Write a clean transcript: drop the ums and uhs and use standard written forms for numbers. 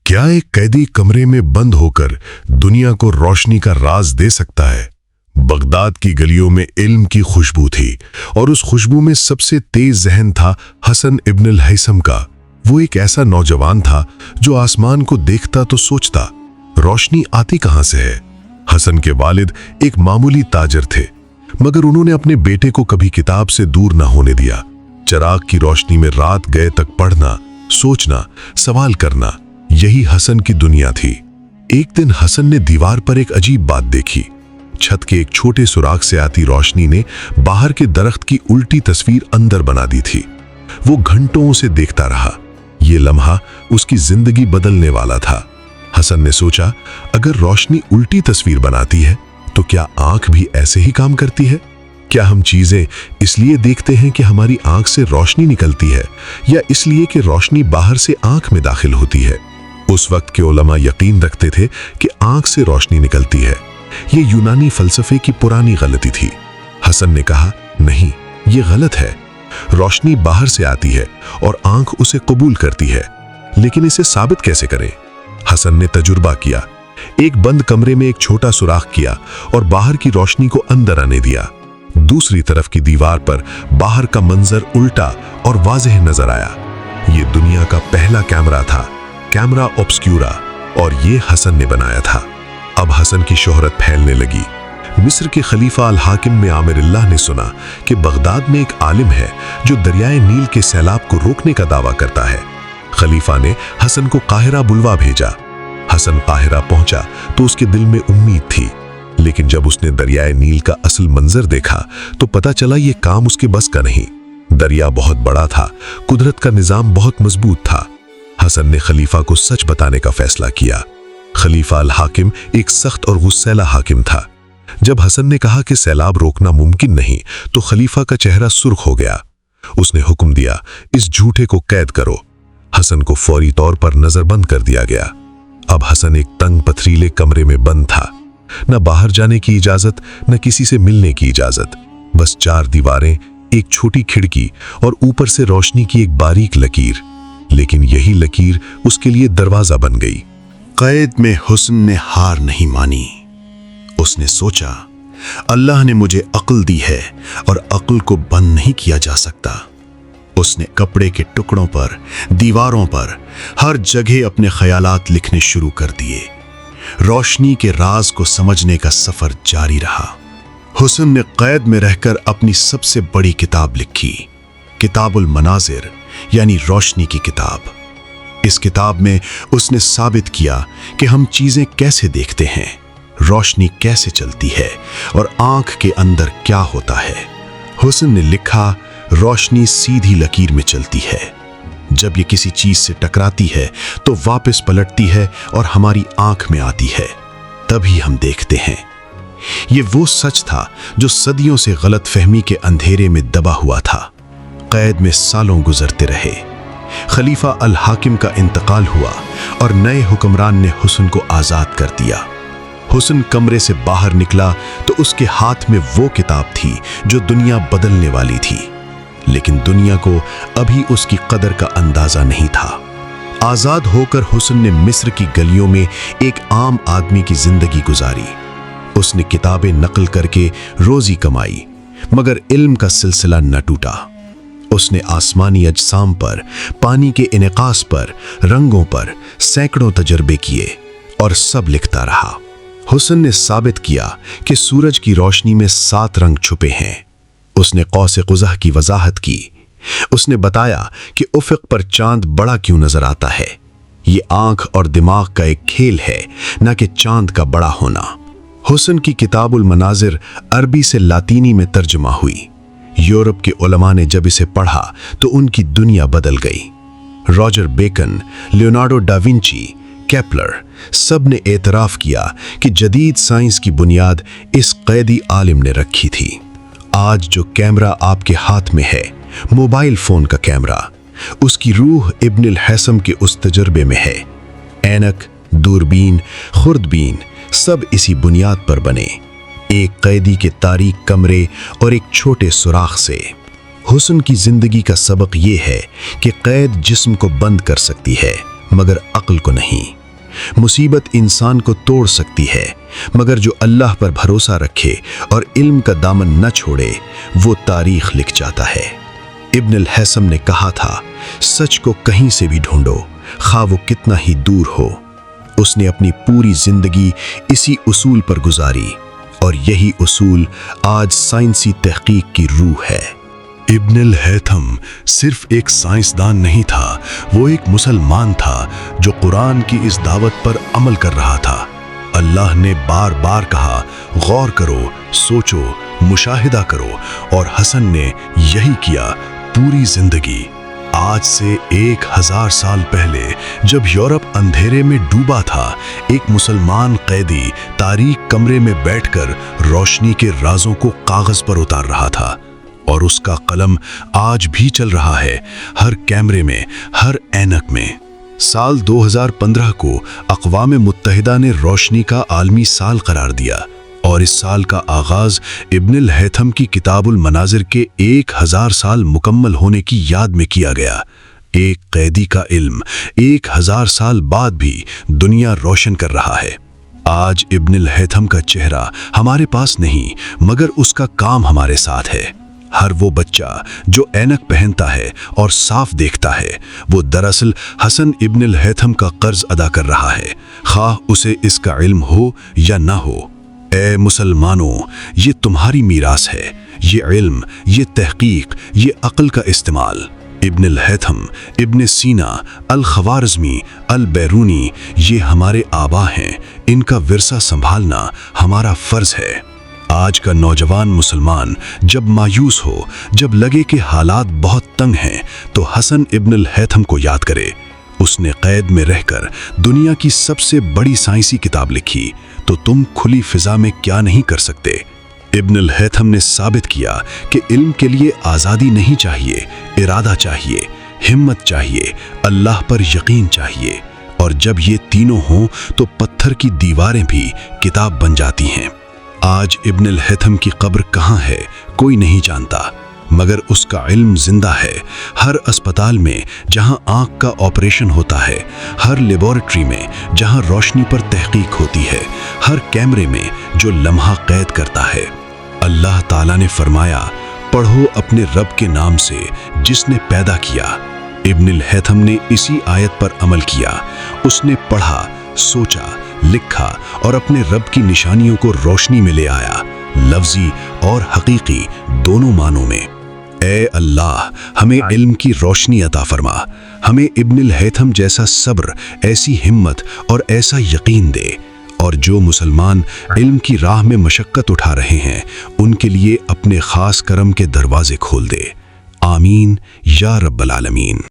क्या एक कैदी कमरे में बंद होकर दुनिया को रोशनी का राज दे सकता है? बगदाद की गलियों में इल्म की खुशबू थी और उस खुशबू में सबसे तेज जहन था हसन इब्न अल हैसम का। वो एक ऐसा नौजवान था जो आसमान को देखता तो सोचता, रोशनी आती कहां से है? हसन के वालिद एक मामूली ताजर थे, मगर उन्होंने अपने बेटे को कभी किताब से दूर न होने दिया। चिराग की रोशनी में रात गए तक पढ़ना, सोचना, सवाल करना, यही हसन की दुनिया थी। एक दिन हसन ने दीवार पर एक अजीब बात देखी। छत के एक छोटे सुराख से आती रोशनी ने बाहर के दरख्त की उल्टी तस्वीर अंदर बना दी थी। वो घंटों से देखता रहा। ये लम्हा उसकी जिंदगी बदलने वाला था। हसन ने सोचा, अगर रोशनी उल्टी तस्वीर बनाती है तो क्या आंख भी ऐसे ही काम करती है? क्या हम चीजें इसलिए देखते हैं कि हमारी आंख से रोशनी निकलती है, या इसलिए कि रोशनी बाहर से आंख में दाखिल होती है? उस वक्त के उलमा यकीन रखते थे कि आंख से रोशनी निकलती है। ये यूनानी फलसफे की पुरानी गलती थी। हसन ने कहा, नहीं, ये गलत है। रोशनी बाहर से आती है और आंख उसे कबूल करती है, लेकिन इसे साबित कैसे करें? हसन ने तजुर्बा किया। एक बंद कमरे में एक छोटा सुराख किया और बाहर की रोशनी को अंदर आने दिया। दूसरी तरफ की दीवार पर बाहर का मंजर उल्टा और वाज़ेह नजर आया। ये दुनिया का पहला कैमरा था, कैमरा ऑब्स्क्यूरा, और ये हसन ने बनाया था। अब हसन की शोहरत फैलने लगी। मिस्र के खलीफा अल हाकिम में आमिरुल्लाह ने सुना कि बगदाद में एक आलिम है जो दरियाए नील के सैलाब को रोकने का दावा करता है। खलीफा ने हसन को काहिरा बुलवा भेजा। हसन काहिरा पहुंचा तो उसके दिल में उम्मीद थी, लेकिन जब उसने दरियाए नील का असल मंजर देखा तो पता चला ये काम उसके बस का नहीं। दरिया बहुत बड़ा था, कुदरत का निजाम बहुत मजबूत था। हसन ने खलीफा को सच बताने का फैसला किया। खलीफा अल हाकिम एक सख्त और गुस्सैला हाकिम था। जब हसन ने कहा कि सैलाब रोकना मुमकिन नहीं, तो खलीफा का चेहरा सुर्ख हो गया। उसने हुक्म दिया, इस झूठे को कैद करो। हसन को फौरी तौर पर नजरबंद कर दिया गया। अब हसन एक तंग पथरीले कमरे में बंद था। न बाहर जाने की इजाजत, न किसी से मिलने की इजाजत। बस 4 दीवारें, एक छोटी खिड़की और ऊपर से रोशनी की एक बारीक लकीर। लेकिन यही लकीर उसके लिए दरवाजा बन गई। कैद में हुस्न ने हार नहीं मानी। उसने सोचा, अल्लाह ने मुझे अक्ल दी है और अक्ल को बंद नहीं किया जा सकता। उसने कपड़े के टुकड़ों पर, दीवारों पर, हर जगह अपने ख्यालात लिखने शुरू कर दिए। रोशनी के राज को समझने का सफर जारी रहा। हुस्न ने कैद में रहकर अपनी सबसे बड़ी किताब लिखी, किताबुल मनाजिर, यानी रोशनी की किताब। इस किताब में उसने साबित किया कि हम चीजें कैसे देखते हैं, रोशनी कैसे चलती है और आंख के अंदर क्या होता है। हुस्न ने लिखा, रोशनी सीधी लकीर में चलती है। जब ये किसी चीज से टकराती है तो वापस पलटती है और हमारी आंख में आती है, तभी हम देखते हैं। ये वो सच था जो सदियों से गलतफहमी के अंधेरे में दबा हुआ था। कैद में सालों गुजरते रहे। खलीफा अल हाकिम का इंतकाल हुआ और नए हुक्मरान ने हुस्न को आजाद कर दिया। हुस्न कमरे से बाहर निकला तो उसके हाथ में वो किताब थी जो दुनिया बदलने वाली थी, लेकिन दुनिया को अभी उसकी कदर का अंदाजा नहीं था। आजाद होकर हुस्न ने मिस्र की गलियों में एक आम आदमी की जिंदगी गुजारी। उसने किताबें नकल करके रोजी कमाई, मगर इल्म का सिलसिला न टूटा। उसने आसमानी अजसाम पर, पानी के इनेकास पर, रंगों पर सैकड़ों तजर्बे किए और सब लिखता रहा। हुस्न ने साबित किया कि सूरज की रोशनी में 7 रंग छुपे हैं। उसने कौसे कुज़ह की वजाहत की। उसने बताया कि उफ़क़ पर चांद बड़ा क्यों नजर आता है। ये आंख और दिमाग का एक खेल है, न कि चांद का बड़ा होना। हुस्न की किताबुल मनाजिर अरबी से लातीनी में तर्जुमा हुई। यूरोप के उलमा ने जब इसे पढ़ा तो उनकी दुनिया बदल गई। Roger Bacon, Leonardo da Vinci, Kepler, सब ने एतराफ़ किया कि जदीद साइंस की बुनियाद इस कैदी आलिम ने रखी थी। आज जो कैमरा आपके हाथ में है, मोबाइल फोन का कैमरा, उसकी रूह इब्न अल हैसम के उस तजर्बे में है। ऐनक, दूरबीन, खुर्दबीन सब इसी बुनियाद पर बने, एक कैदी के तारीक कमरे और एक छोटे सुराख से। हुस्न की जिंदगी का सबक ये है कि कैद जिस्म को बंद कर सकती है, मगर अक्ल को नहीं। मुसीबत इंसान को तोड़ सकती है, मगर जो अल्लाह पर भरोसा रखे और इल्म का दामन न छोड़े, वो तारीख लिख जाता है। इब्न अल हैसम ने कहा था, सच को कहीं से भी ढूंढो, खा वो कितना ही दूर हो। उसने अपनी पूरी जिंदगी इसी उसूल पर गुजारी और यही उसूल आज साइंसी तहकीक की रूह है। इब्न अल हैथम सिर्फ एक साइंसदान नहीं था, वो एक मुसलमान था जो कुरान की इस दावत पर अमल कर रहा था। अल्लाह ने बार बार कहा, गौर करो, सोचो, मुशाहिदा करो, और हसन ने यही किया पूरी जिंदगी। आज से 1000 साल पहले जब यूरोप अंधेरे में डूबा था, एक मुसलमान कैदी तारीक कमरे में बैठकर रोशनी के राजों को कागज पर उतार रहा था, और उसका कलम आज भी चल रहा है, हर कैमरे में, हर ऐनक में। साल 2015 को अक़वाम मुत्तहिदा ने रोशनी का आलमी साल करार दिया, और इस साल का आगाज इब्न अल हैथम की किताबुल मनाजिर के 1000 साल मुकम्मल होने की याद में किया गया। एक कैदी का इल्म 1000 साल बाद भी दुनिया रोशन कर रहा है। आज इब्न अल हैथम का चेहरा हमारे पास नहीं, मगर उसका काम हमारे साथ है। हर वो बच्चा जो ऐनक पहनता है और साफ देखता है, वो दरअसल हसन इब्न अल हैथम का कर्ज अदा कर रहा है, खा उसे इसका इल्म हो या ना हो। ए मुसलमानों, ये तुम्हारी मीरास है, ये इल्म, ये तहकीक, ये अक्ल का इस्तेमाल। इब्न अल हैथम, इब्न सीना, अल खवारज़मी, अल बैरूनी, ये हमारे आबा हैं, इनका विरसा संभालना हमारा फ़र्ज़ है। आज का नौजवान मुसलमान जब मायूस हो, जब लगे कि हालात बहुत तंग हैं, तो हसन इब्न अल हैथम को याद करे। उसने कैद में रहकर दुनिया की सबसे बड़ी साइंसी किताब लिखी, तो तुम खुली फिजा में क्या नहीं कर सकते। इब्न अल हैथम ने साबित किया कि इल्म के लिए आज़ादी नहीं चाहिए, इरादा चाहिए, हिम्मत चाहिए, अल्लाह पर यकीन चाहिए, और जब ये तीनों हों तो पत्थर की दीवारें भी किताब बन जाती हैं। आज इब्न अल हैथम की कब्र कहाँ है कोई नहीं जानता, मगर उसका इल्म जिंदा है। हर अस्पताल में जहां आंख का ऑपरेशन होता है, हर लेबोरेटरी में जहां रोशनी पर तहकीक होती है, हर कैमरे में जो लम्हा कैद करता है। अल्लाह ताला ने फरमाया, पढ़ो अपने रब के नाम से जिसने पैदा किया। इब्न अल हैथम ने इसी आयत पर अमल किया। उसने पढ़ा, सोचा, लिखा और अपने रब की निशानियों को रोशनी में ले आया, लफ्जी और हकीकी दोनों मानों में। ए अल्लाह, हमें इल्म की रोशनी अता फरमा, हमें इब्न अल हैथम जैसा सब्र, ऐसी हिम्मत और ऐसा यकीन दे, और जो मुसलमान इल्म की राह में मशक्कत उठा रहे हैं, उनके लिए अपने खास करम के दरवाजे खोल दे। आमीन या रब्बल आलमीन।